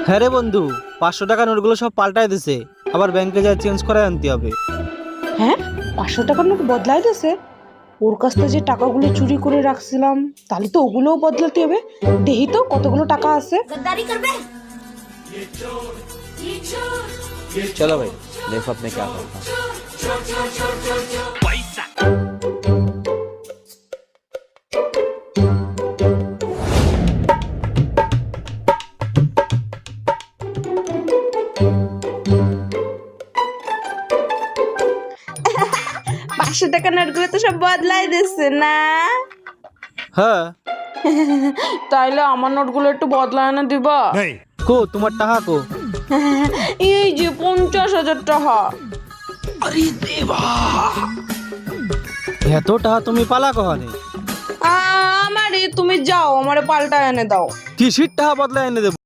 হ্যাঁ রে বন্ধু, 500 টাকা নোটগুলো সব পাল্টাই দিছে, আবার ব্যাংকে যা চেঞ্জ করে আনতে হবে। হ্যাঁ, 500 টাকার নোট বদলাই দিয়েছে। ওর কাছ থেকে যে টাকাগুলো চুরি করে রাখছিলাম, তাহলে তো ওগুলোও বদলাতে হবে। দেখি তো কতগুলো টাকা আছে। चलो भाई देखो अब मैं क्या करता हूँ। পাঁচশো টাকার নোটগুলো তো সব বদলাই দিচ্ছে না? হ্যাঁ, তাইলে আমার নোটগুলো একটু বদলানো দিবা? কো তোমার টাকা কো? এই যে 50,000 টাকা। এত টাকা তুমি পালা কহানে? আমারে তুমি যাও, আমারে পাল্টা এনে দাও। কিসির টাকা বদলা এনে দেবো?